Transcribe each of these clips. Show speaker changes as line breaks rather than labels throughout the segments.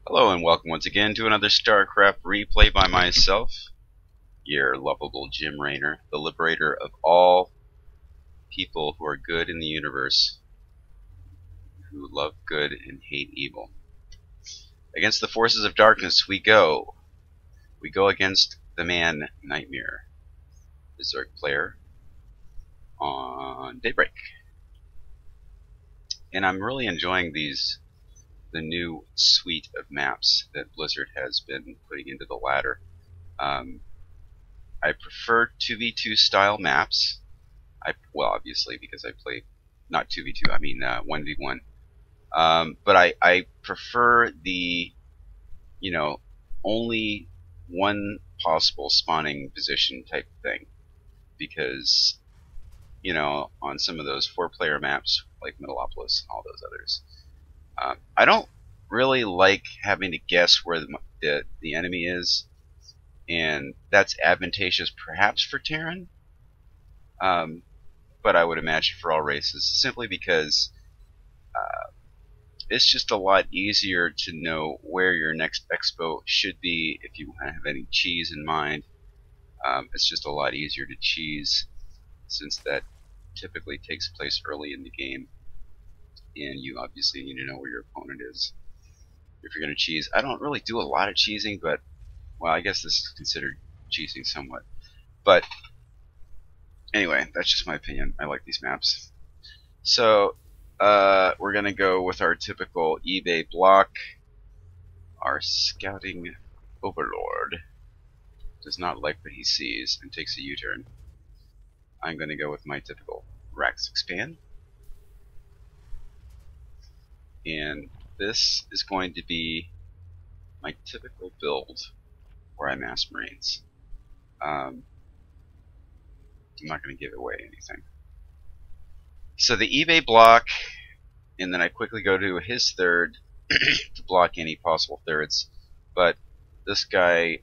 Hello and welcome once again to another StarCraft replay by myself, your lovable Jim Raynor, the liberator of all people who are good in the universe, who love good and hate evil. Against the forces of darkness we go. We go against the man Nightmare, the Zerg player, on Daybreak. And I'm really enjoying the new suite of maps that Blizzard has been putting into the ladder. I prefer 2v2 style maps. Well, obviously, because I play not 2v2, I mean 1v1. But I prefer the, only one possible spawning position type thing, because, on some of those 4-player maps like Metalopolis and all those others, I don't really like having to guess where the enemy is, and that's advantageous perhaps for Terran, but I would imagine for all races, simply because it's just a lot easier to know where your next expo should be if you have any cheese in mind. It's just a lot easier to cheese, since that typically takes place early in the game, and you obviously need to know where your opponent is if you're going to cheese. I don't really do a lot of cheesing, but, well, I guess this is considered cheesing somewhat. But anyway, that's just my opinion. I like these maps. So we're going to go with our typical eBay block. Our scouting overlord does not like what he sees and takes a U-turn. I'm going to go with my typical Rax Expand. And this is going to be my typical build where I mass Marines. I'm not going to give away anything. So the eBay block, and then I quickly go to his third to block any possible thirds. But this guy,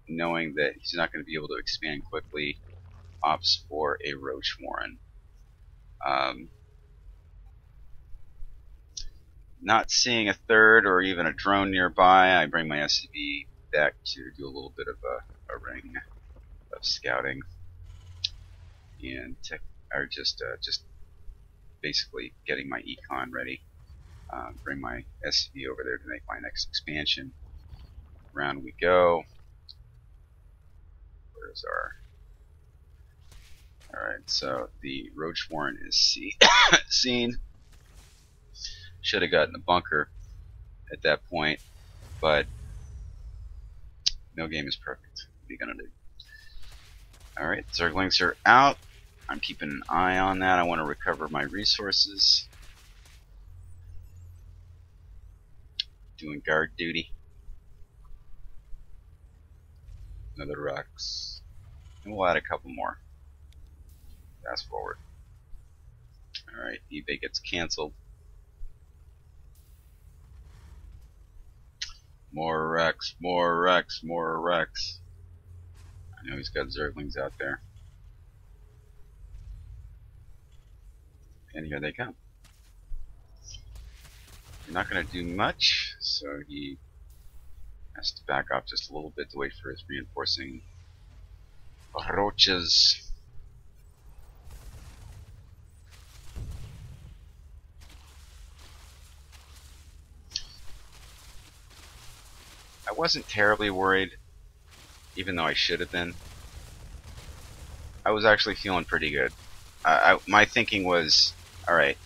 knowing that he's not going to be able to expand quickly, opts for a Roach Warren. Not seeing a third or even a drone nearby, I bring my SCV back to do a little bit of a ring of scouting, and just basically getting my econ ready. Bring my SCV over there to make my next expansion. Round we go. Where's our... Alright, so the Roach Warren is seen. Should have gotten a bunker at that point, but no game is perfect. What are you gonna do? Alright, Zerglings are out. I'm keeping an eye on that. I want to recover my resources. Doing guard duty. Another Rex. And we'll add a couple more. Fast forward. Alright, eBay gets cancelled. More Rex, more Rex, more Rex. I know he's got Zerglings out there. And here they come. They're not going to do much, so he has to back off just a little bit to wait for his reinforcing roaches. I wasn't terribly worried, even though I should have been. I was actually feeling pretty good. My thinking was, alright,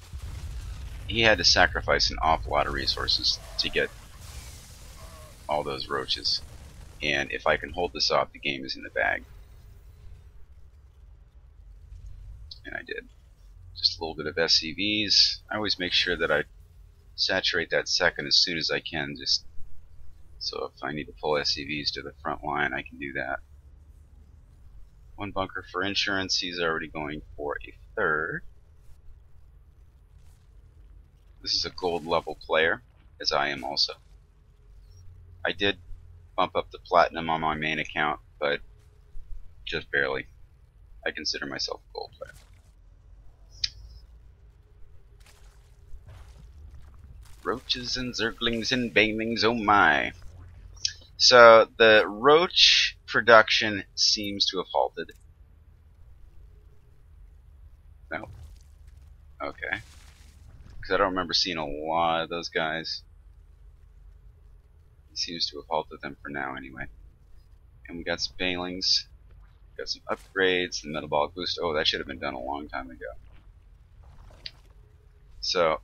he had to sacrifice an awful lot of resources to get all those roaches, and if I can hold this off, the game is in the bag. And I did. Just a little bit of SCVs. I always make sure that I saturate that second as soon as I can, just so if I need to pull SCVs to the front line, I can do that. One bunker for insurance. He's already going for a third. This is a gold level player, as I am also. I did bump up the platinum on my main account, but just barely. I consider myself a gold player. Roaches and zerglings and banelings, oh my. So the roach production seems to have halted. No. Okay. Because I don't remember seeing a lot of those guys. He seems to have halted them for now anyway. And we got some banelings. Got some upgrades, the metabolic boost. Oh, that should have been done a long time ago. So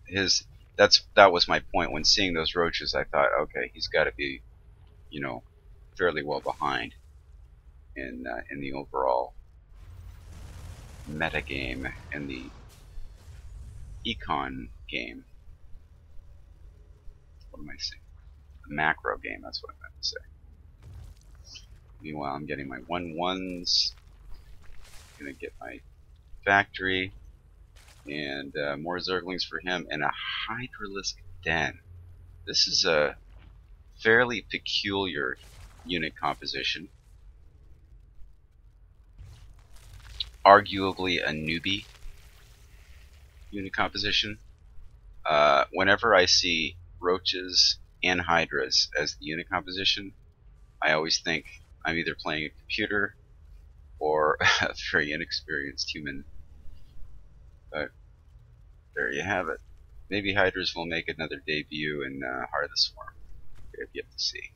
that was my point. When seeing those roaches, I thought, okay, he's got to be, you know, fairly well behind in the overall meta game, in the econ game. What am I saying? The macro game. That's what I meant to say. Meanwhile, I'm getting my 1-1s. Gonna get my factory. And more zerglings for him, and a hydralisk den. This is a fairly peculiar unit composition. Arguably a newbie unit composition. Whenever I see roaches and hydras as the unit composition, I always think I'm either playing a computer or a very inexperienced human. But there you have it. Maybe hydras will make another debut in Heart of the Swarm. We have yet to see.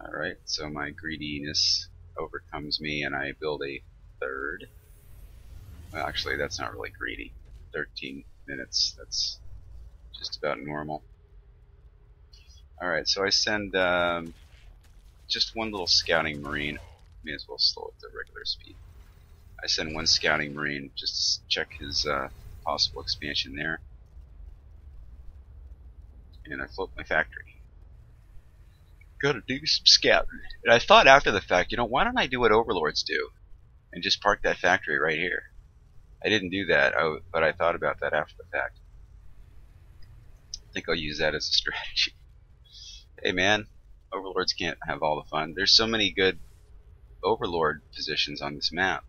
Alright, so my greediness overcomes me and I build a third. Well, actually, that's not really greedy. 13 minutes, that's just about normal. Alright, so I send just one little scouting marine. May as well slow it to regular speed. I send one scouting marine just to check his possible expansion there. And I float my factory. Gotta do some scouting. And I thought after the fact, you know, why don't I do what overlords do? And just park that factory right here. I didn't do that, but I thought about that after the fact. I think I'll use that as a strategy. Hey man, overlords can't have all the fun. There's so many good overlord positions on this map.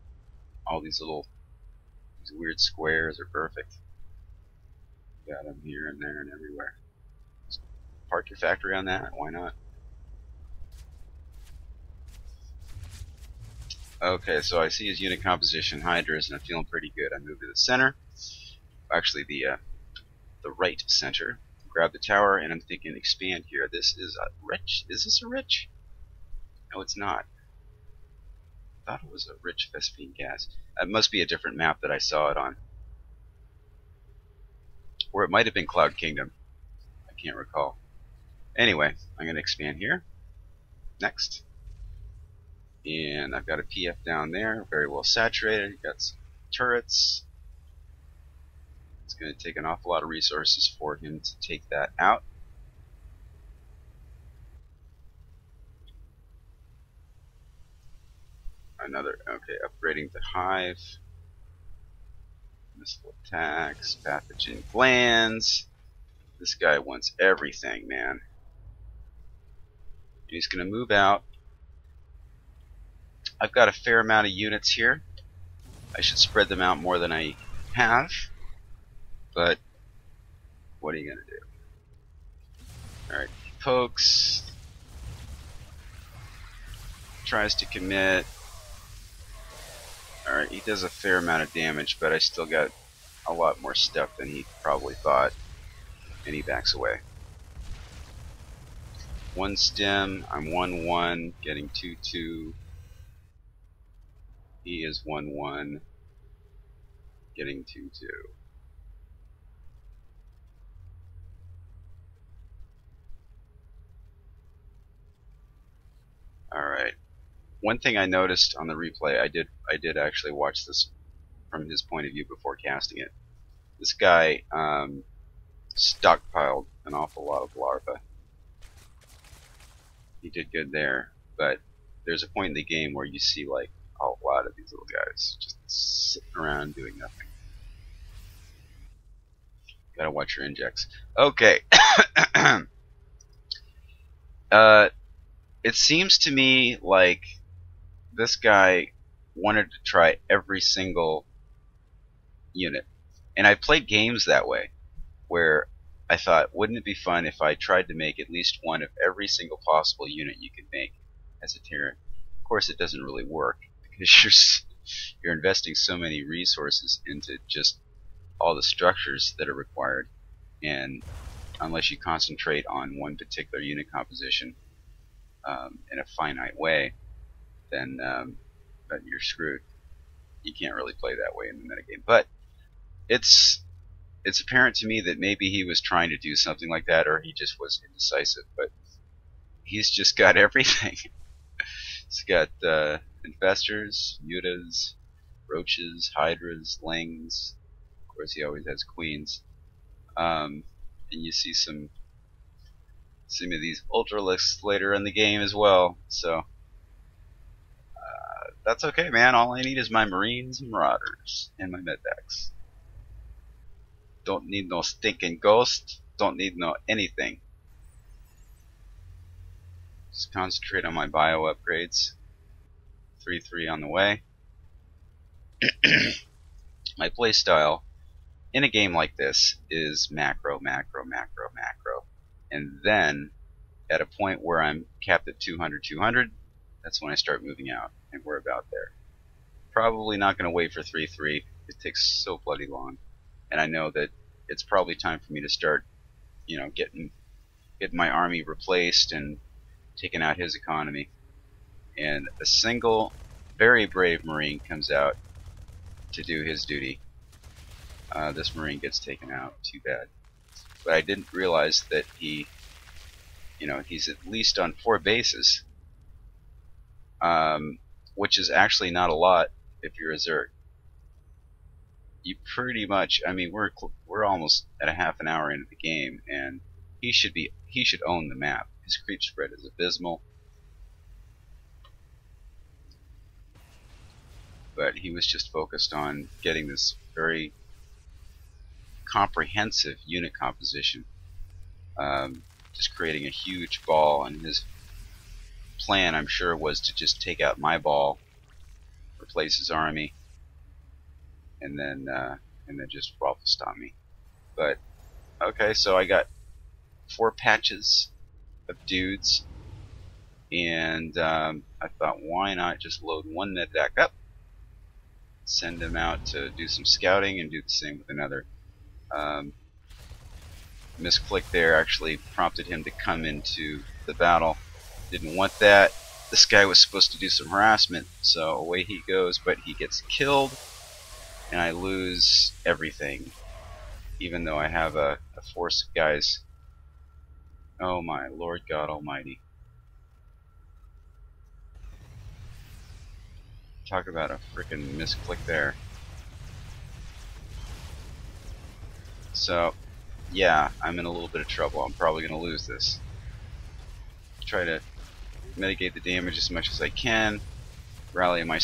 All these weird squares are perfect. Got them here and there and everywhere. Just park your factory on that, why not? Okay, so I see his unit composition, hydras, and I'm feeling pretty good. I move to the center. Actually, the right center. Grab the tower, and I'm thinking expand here. This is a rich. Is this a rich? No, it's not. I thought it was a rich Vespine gas. It must be a different map that I saw it on. Or it might have been Cloud Kingdom. I can't recall. Anyway, I'm going to expand here. Next. And I've got a PF down there, very well saturated. Got some turrets. It's going to take an awful lot of resources for him to take that out. Another, okay, upgrading the hive. Missile attacks, pathogen glands. This guy wants everything, man. He's going to move out. I've got a fair amount of units here. I should spread them out more than I have. But what are you going to do? Alright, pokes. Tries to commit. Alright, he does a fair amount of damage, but I still got a lot more stuff than he probably thought. And he backs away. One stem, I'm 1-1, getting 2-2. He is 1-1, getting 2-2. Alright. One thing I noticed on the replay, I did actually watch this from his point of view before casting it. This guy stockpiled an awful lot of larvae. He did good there, but there's a point in the game where you see like a lot of these little guys just sitting around doing nothing. Gotta watch your injects. Okay. It seems to me like this guy wanted to try every single unit. And I played games that way, where I thought, wouldn't it be fun if I tried to make at least one of every single possible unit you could make as a Terran? Of course, it doesn't really work because you're investing so many resources into just all the structures that are required, and unless you concentrate on one particular unit composition in a finite way, then you're screwed. You can't really play that way in the metagame. But it's apparent to me that maybe he was trying to do something like that, or he just was indecisive. But he's just got everything. He's got infestors, mutas, roaches, hydras, lings. Of course, he always has queens. And you see some of these ultralisks later in the game as well. So that's okay, man. All I need is my marines and marauders and my medvacs. Don't need no stinking ghost. Don't need no anything. Just concentrate on my bio upgrades. 3-3 on the way. My playstyle in a game like this is macro, macro, macro, macro. And then at a point where I'm capped at 200, 200, that's when I start moving out. And we're about there. Probably not going to wait for 3-3. It takes so bloody long. And I know that it's probably time for me to start, getting my army replaced and taking out his economy. And a single, very brave Marine comes out to do his duty. This Marine gets taken out. Too bad. But I didn't realize that he's at least on 4 bases. Which is actually not a lot if you're a Zerg. You pretty much, we're almost at a half an hour into the game, and he should own the map. His creep spread is abysmal, but he was just focused on getting this very comprehensive unit composition, just creating a huge ball, and his plan, I'm sure, was to just take out my ball, replace his army, and then just raffle stomp me. But okay, so I got 4 patches of dudes, and I thought, why not just load one medvac up, send him out to do some scouting, and do the same with another. Misclick there actually prompted him to come into the battle. Didn't want that. This guy was supposed to do some harassment, so away he goes, but he gets killed, and I lose everything, even though I have a force of guys. Oh my Lord God Almighty. Talk about a frickin' misclick there. So, yeah, I'm in a little bit of trouble. I'm probably going to lose this. Try to mitigate the damage as much as I can. Rally my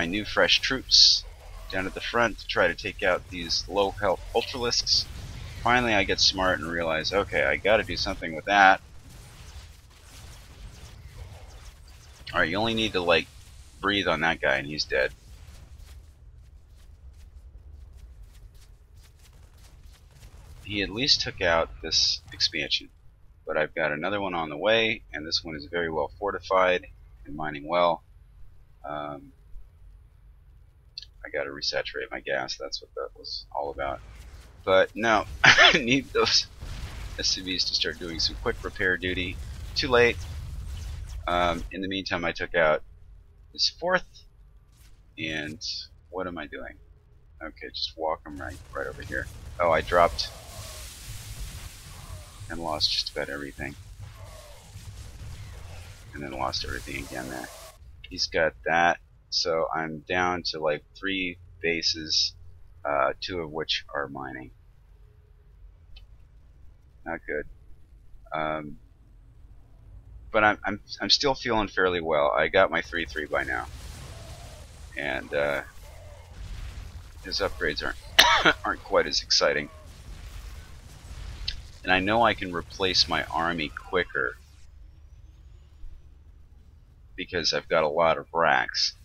new fresh troops down at the front to try to take out these low health ultralisks. Finally I get smart and realize, okay, I gotta do something with that. Alright, you only need to breathe on that guy and he's dead. He at least took out this expansion. But I've got another one on the way, and this one is very well fortified and mining well. I got to resaturate my gas. That's what that was all about. But no, I need those SCVs to start doing some quick repair duty. Too late. In the meantime, I took out this 4th, and what am I doing? Okay, just walk them right over here. Oh, I dropped and lost just about everything. And then lost everything again there. He's got that, so I'm down to 3 bases, 2 of which are mining. Not good. But I'm still feeling fairly well. I got my 3-3 by now. And his upgrades aren't quite as exciting. And I know I can replace my army quicker because I've got a lot of racks.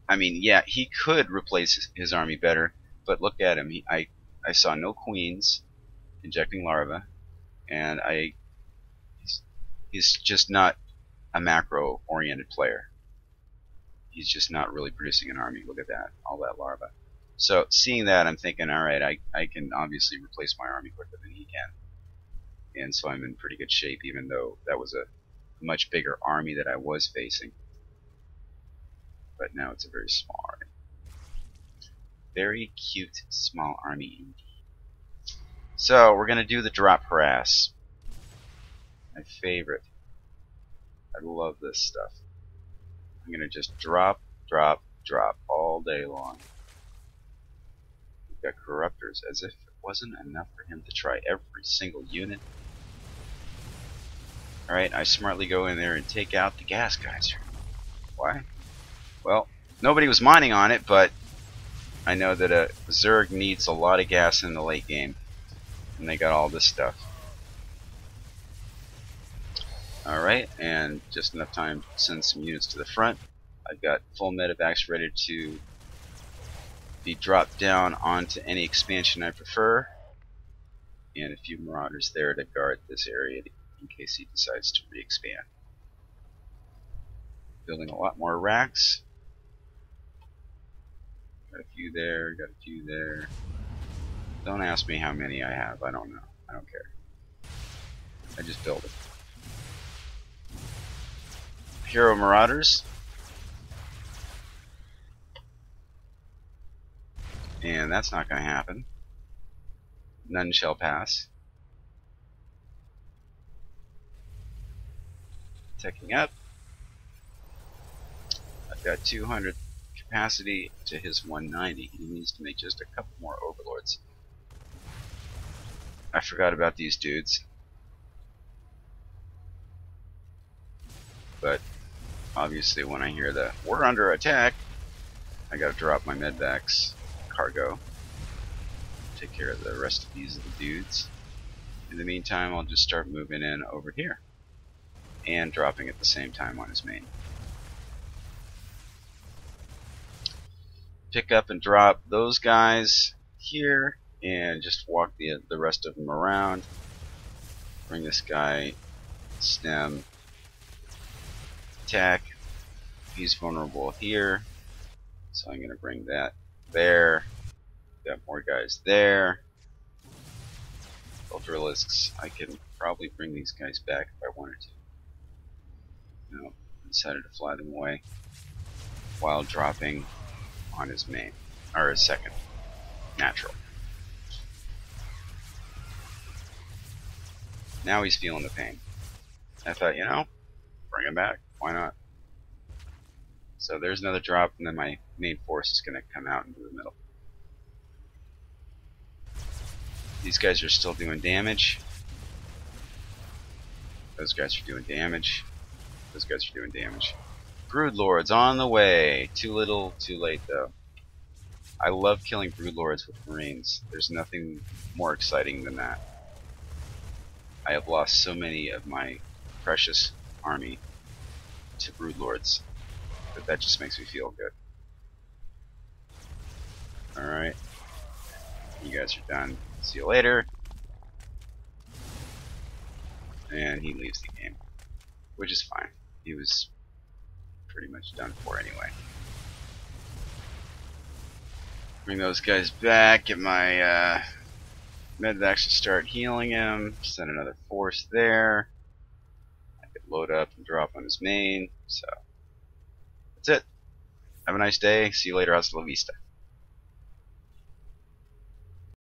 Yeah, he could replace his army better, but look at him. I saw no queens injecting larvae, and he's just not a macro-oriented player. He's just not really producing an army. Look at that, all that larva. So seeing that, I'm thinking, all right, I can obviously replace my army quicker than he can, and so I'm in pretty good shape, even though that was a much bigger army that I was facing. But now it's a very small army. Very cute small army indeed. So we're gonna do the drop harass. My favorite. I love this stuff. I'm gonna just drop, drop, drop all day long. We've got corruptors, as if it wasn't enough for him to try every single unit. Alright, I smartly go in there and take out the gas geyser. Why? Well, nobody was mining on it, but I know that a Zerg needs a lot of gas in the late game. And they got all this stuff. Alright, and just enough time to send some units to the front. I've got full medevacs ready to be dropped down onto any expansion I prefer. And a few marauders there to guard this area in case he decides to re-expand. Building a lot more racks. Got a few there, got a few there. Don't ask me how many I have, I don't know. I don't care. I just build it. Hero Marauders. And that's not going to happen. None shall pass. Teching up. I've got 200 capacity to his 190. He needs to make just a couple more overlords. I forgot about these dudes. But obviously when I hear the "we're under attack," I gotta drop my medvacs cargo. Take care of the rest of these little dudes. In the meantime, I'll just start moving in over here. And dropping at the same time on his main. Pick up and drop those guys here, and just walk the rest of them around. Bring this guy, stem, attack. He's vulnerable here, so I'm going to bring that there. Got more guys there. Ultralisks, I can probably bring these guys back if I wanted to. No, I decided to fly them away while dropping on his main, or his second natural. Now he's feeling the pain. I thought, you know, bring him back. Why not? So there's another drop, and then my main force is going to come out into the middle. These guys are still doing damage. Those guys are doing damage. Those guys are doing damage. Broodlords on the way. Too little, too late though. I love killing Broodlords with Marines. There's nothing more exciting than that. I have lost so many of my precious army to Broodlords that just makes me feel good. Alright. You guys are done. See you later. And he leaves the game, which is fine. He was pretty much done for anyway. Bring those guys back, get my medvacs to start healing him, send another force there. I could load up and drop on his main, so that's it. Have a nice day. See you later. Hasta la vista.